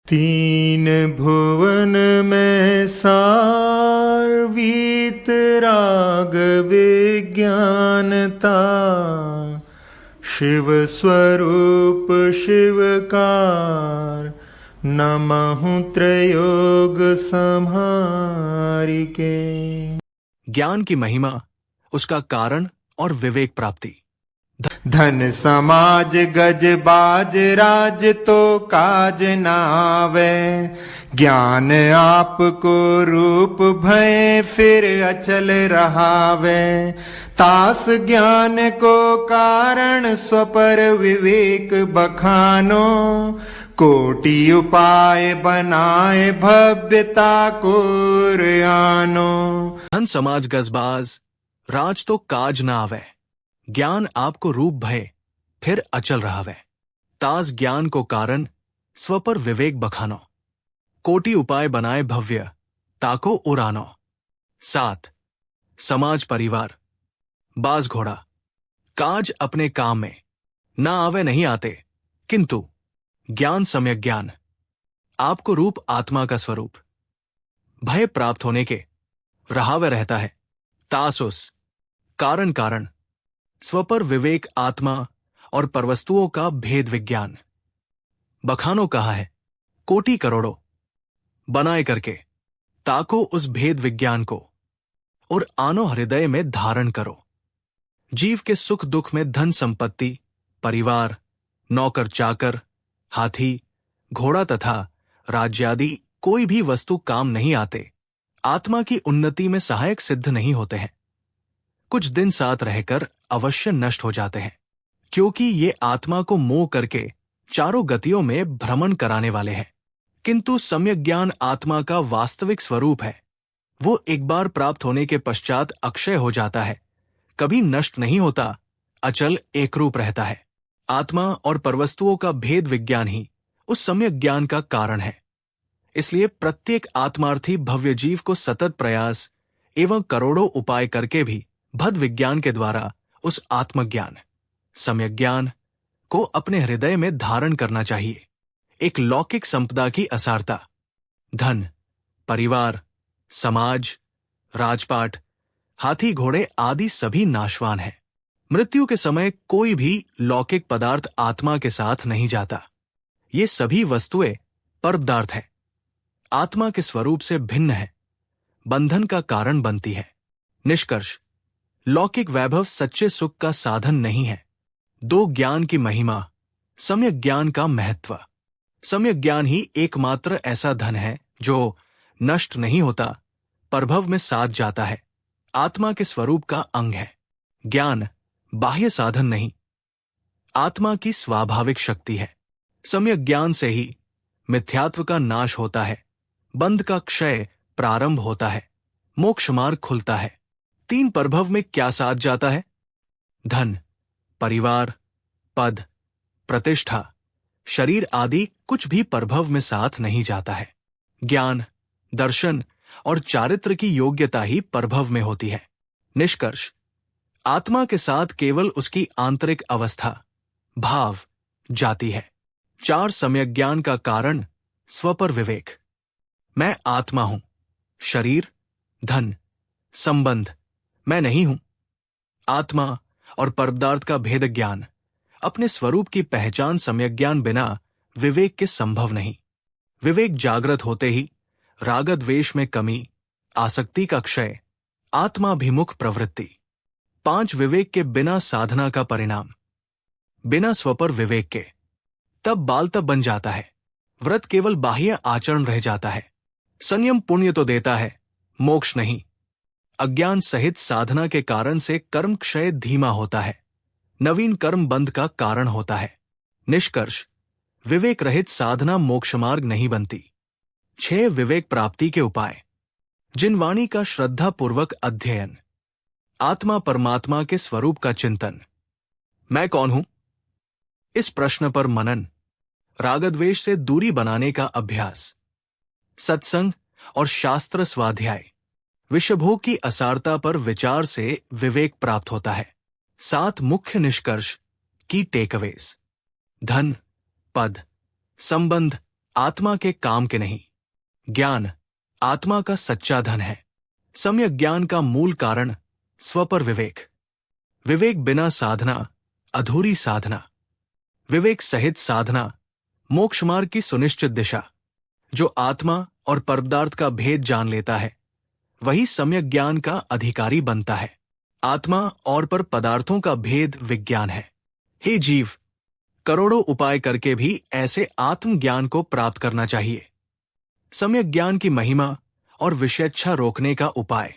तीन भुवन में सार वीतराग विज्ञानता, शिव स्वरूप शिवकार, नमहु त्रयोग संहारिके। ज्ञान की महिमा, उसका कारण और विवेक प्राप्ति। धन समाज गज बाज राज तो काज न आवे, ज्ञान आपको रूप भय फिर अचल रहावे। तास ज्ञान को कारण स्वपर विवेक बखानो, कोटि उपाय बनाए भव्यता को आनो। धन समाज गजबाज राज तो काज न आवे, ज्ञान आपको रूप भय फिर अचल रहावे। तास ज्ञान को कारण स्व पर विवेक बखानो, कोटि उपाय बनाए भव्य ताको उरानो। 7 समाज परिवार बाज घोड़ा, काज अपने काम में ना आवे नहीं आते, किंतु ज्ञान सम्यक ज्ञान आपको रूप आत्मा का स्वरूप भय प्राप्त होने के रहावे रहता है। तासुस कारण कारण स्वपर विवेक आत्मा और परवस्तुओं का भेद विज्ञान। बखानो कहा है कोटि करोड़ों बनाए करके, ताको उस भेद विज्ञान को और आनो हृदय में धारण करो। जीव के सुख दुख में धन संपत्ति, परिवार, नौकर चाकर, हाथी घोड़ा तथा राज्यादि कोई भी वस्तु काम नहीं आते, आत्मा की उन्नति में सहायक सिद्ध नहीं होते हैं। कुछ दिन साथ रहकर अवश्य नष्ट हो जाते हैं, क्योंकि ये आत्मा को मोह करके चारों गतियों में भ्रमण कराने वाले हैं। किंतु सम्यक ज्ञान आत्मा का वास्तविक स्वरूप है। वो एक बार प्राप्त होने के पश्चात अक्षय हो जाता है, कभी नष्ट नहीं होता, अचल एकरूप रहता है। आत्मा और परवस्तुओं का भेद विज्ञान ही उस सम्यक ज्ञान का कारण है। इसलिए प्रत्येक आत्मार्थी भव्य जीव को सतत प्रयास एवं करोड़ों उपाय करके भी भद विज्ञान के द्वारा उस आत्मज्ञान सम्यक ज्ञान को अपने हृदय में धारण करना चाहिए। एक लौकिक संपदा की असारता, धन, परिवार, समाज, राजपाट, हाथी घोड़े आदि सभी नाशवान हैं। मृत्यु के समय कोई भी लौकिक पदार्थ आत्मा के साथ नहीं जाता। ये सभी वस्तुएं परपदार्थ है, आत्मा के स्वरूप से भिन्न है, बंधन का कारण बनती है। निष्कर्ष, लौकिक वैभव सच्चे सुख का साधन नहीं है। दो ज्ञान की महिमा, सम्यक ज्ञान का महत्व। सम्यक ज्ञान ही एकमात्र ऐसा धन है जो नष्ट नहीं होता, परभव में साथ जाता है, आत्मा के स्वरूप का अंग है। ज्ञान बाह्य साधन नहीं, आत्मा की स्वाभाविक शक्ति है। सम्यक ज्ञान से ही मिथ्यात्व का नाश होता है, बंध का क्षय प्रारंभ होता है, मोक्ष मार्ग खुलता है। 3 परभव में क्या साथ जाता है? धन, परिवार, पद, प्रतिष्ठा, शरीर आदि कुछ भी परभव में साथ नहीं जाता है। ज्ञान, दर्शन और चारित्र की योग्यता ही परभव में होती है। निष्कर्ष, आत्मा के साथ केवल उसकी आंतरिक अवस्था, भाव जाती है। 4 सम्यक ज्ञान का कारण स्वपर विवेक। मैं आत्मा हूं, शरीर, धन, संबंध मैं नहीं हूं। आत्मा और परपदार्थ का भेद ज्ञान, अपने स्वरूप की पहचान सम्यक ज्ञान बिना विवेक के संभव नहीं। विवेक जागृत होते ही राग द्वेष में कमी, आसक्ति का क्षय, आत्माभिमुख प्रवृत्ति, 5 विवेक के बिना साधना का परिणाम, बिना स्वपर विवेक के, तब बाल तब बन जाता है। व्रत केवल बाह्य आचरण रह जाता है। संयम पुण्य तो देता है, मोक्ष नहीं। अज्ञान सहित साधना के कारण से कर्म क्षय धीमा होता है, नवीन कर्म बंध का कारण होता है। निष्कर्ष, विवेक रहित साधना मोक्ष मार्ग नहीं बनती। 6 विवेक प्राप्ति के उपाय। जिन वाणी का श्रद्धा पूर्वक अध्ययन, आत्मा परमात्मा के स्वरूप का चिंतन, मैं कौन हूं, इस प्रश्न पर मनन, रागद्वेष से दूरी बनाने का अभ्यास, सत्संग और शास्त्र स्वाध्याय, विषयभोग की असारता पर विचार से विवेक प्राप्त होता है। 7 मुख्य निष्कर्ष की टेकअवेज। धन, पद, संबंध आत्मा के काम के नहीं। ज्ञान आत्मा का सच्चा धन है। सम्यक ज्ञान का मूल कारण स्वपर विवेक। विवेक बिना साधना अधूरी साधना। विवेक सहित साधना मोक्ष मार्ग की सुनिश्चित दिशा। जो आत्मा और परदार्थ का भेद जान लेता है वही सम्यक ज्ञान का अधिकारी बनता है। आत्मा और पर पदार्थों का भेद विज्ञान है। हे जीव, करोड़ों उपाय करके भी ऐसे आत्मज्ञान को प्राप्त करना चाहिए। सम्यक ज्ञान की महिमा और विषेच्छा रोकने का उपाय।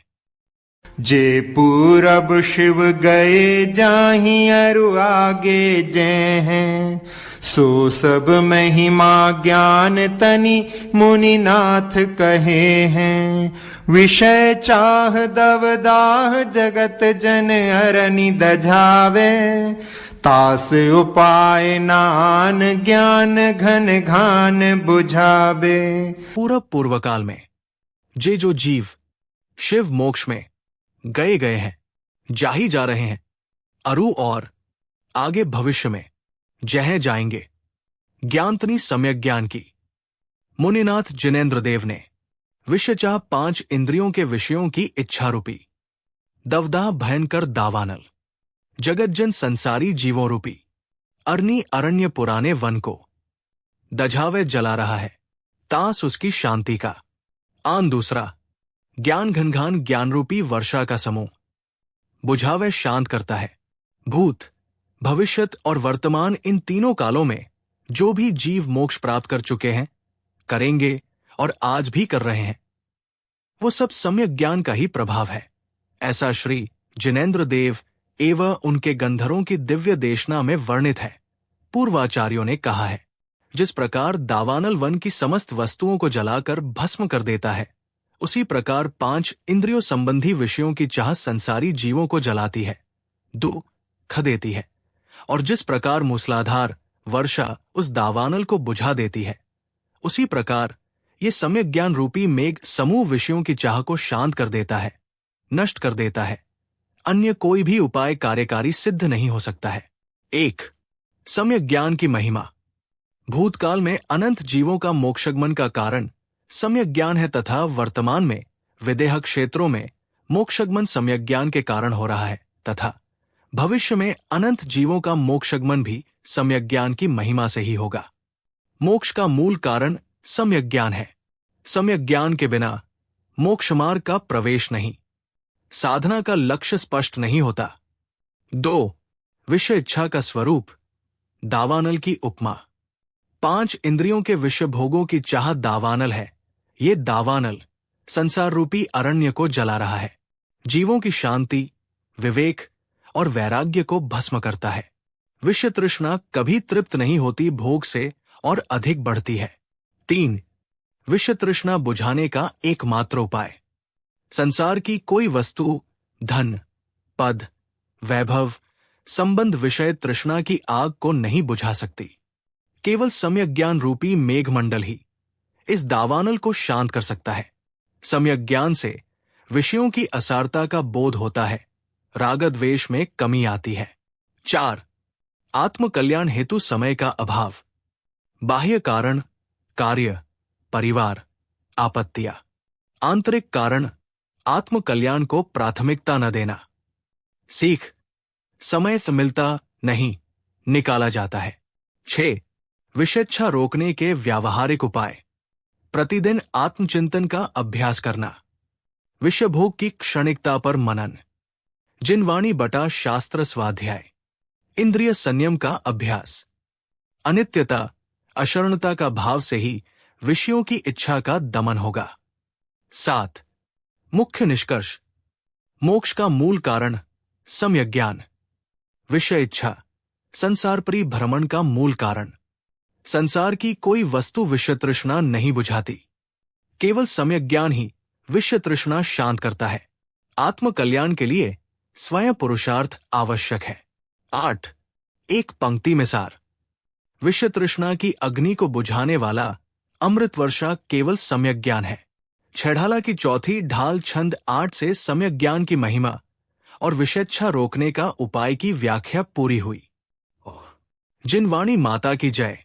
जे पूरब शिव गए जाहि अरु आगे जय हैं, सो सब महिमा ज्ञान तनि मुनिनाथ कहे हैं। विषय चाह दवदाह जगत जन अरनि दझावे, तास उपाय नान ज्ञान घन घान बुझावे। पूर्व काल में जे जो जीव शिव मोक्ष में गए हैं, जा ही जा रहे हैं, अरु और आगे भविष्य में जह जाएंगे, ज्ञानतनी सम्यक ज्ञान की। मुनिनाथ जिनेन्द्र देव ने विषय चाह 5 इंद्रियों के विषयों की इच्छा रूपी दवदाह भयंकर दावानल जगत जन संसारी जीवों रूपी अरनी अरण्य पुराने वन को दझावे जला रहा है, तास उसकी शांति का। आन दूसरा ज्ञान घनघान ज्ञान रूपी वर्षा का समूह बुझावे शांत करता है। भूत भविष्यत और वर्तमान इन तीनों कालों में जो भी जीव मोक्ष प्राप्त कर चुके हैं, करेंगे और आज भी कर रहे हैं, वो सब सम्यक ज्ञान का ही प्रभाव है। ऐसा श्री जिनेन्द्र देव एवं उनके गंधरों की दिव्य देशना में वर्णित है। पूर्वाचार्यों ने कहा है, जिस प्रकार दावानल वन की समस्त वस्तुओं को जलाकर भस्म कर देता है, उसी प्रकार 5 इंद्रियों संबंधी विषयों की चाह संसारी जीवों को जलाती है, दुख देती है। और जिस प्रकार मूसलाधार वर्षा उस दावानल को बुझा देती है, उसी प्रकार ये सम्यक ज्ञान रूपी मेघ समूह विषयों की चाह को शांत कर देता है, नष्ट कर देता है। अन्य कोई भी उपाय कार्यकारी सिद्ध नहीं हो सकता है। 1. सम्यक ज्ञान की महिमा। भूतकाल में अनंत जीवों का मोक्षगमन का कारण सम्यक ज्ञान है तथा वर्तमान में विदेह क्षेत्रों में मोक्षगमन सम्यक ज्ञान के कारण हो रहा है तथा भविष्य में अनंत जीवों का मोक्षगमन भी सम्यक ज्ञान की महिमा से ही होगा। मोक्ष का मूल कारण सम्यक ज्ञान है। सम्यक ज्ञान के बिना मोक्ष मार्ग का प्रवेश नहीं, साधना का लक्ष्य स्पष्ट नहीं होता। 2. विषय इच्छा का स्वरूप। दावानल की उपमा। 5 इंद्रियों के विषय भोगों की चाह दावानल है। ये दावानल संसार रूपी अरण्य को जला रहा है, जीवों की शांति, विवेक और वैराग्य को भस्म करता है। विषय तृष्णा कभी तृप्त नहीं होती, भोग से और अधिक बढ़ती है। 3. विषय तृष्णा बुझाने का एकमात्र उपाय। संसार की कोई वस्तु, धन, पद, वैभव, संबंध विषय तृष्णा की आग को नहीं बुझा सकती। केवल सम्यक ज्ञान रूपी मेघमंडल ही इस दावानल को शांत कर सकता है। सम्यक ज्ञान से विषयों की असारता का बोध होता है, रागद्वेष में कमी आती है। 4. आत्म कल्याण हेतु समय का अभाव। बाह्य कारण, कार्य, परिवार, आपत्तियां। आंतरिक कारण, आत्म कल्याण को प्राथमिकता न देना। सीख, समय से मिलता नहीं, निकाला जाता है। 6. विषेच्छा रोकने के व्यावहारिक उपाय। प्रतिदिन आत्मचिंतन का अभ्यास करना। विषय भोग की क्षणिकता पर मनन। जिनवाणी बटा शास्त्र स्वाध्याय। इंद्रिय संयम का अभ्यास। अनित्यता, अशरणता का भाव से ही विषयों की इच्छा का दमन होगा। 7. मुख्य निष्कर्ष। मोक्ष का मूल कारण सम्यक ज्ञान। विषय इच्छा संसार परी भ्रमण का मूल कारण। संसार की कोई वस्तु विषय तृष्णा नहीं बुझाती, केवल सम्यक ज्ञान ही विषय तृष्णा शांत करता है। आत्म कल्याण के लिए स्वयं पुरुषार्थ आवश्यक है। 8. एक पंक्ति में सार। विषय तृष्णा की अग्नि को बुझाने वाला अमृत वर्षा केवल सम्यक ज्ञान है। छेढ़ाला की चौथी ढाल छंद 8 से सम्यक ज्ञान की महिमा और विषेच्छा रोकने का उपाय की व्याख्या पूरी हुई। जिनवाणी माता की जय।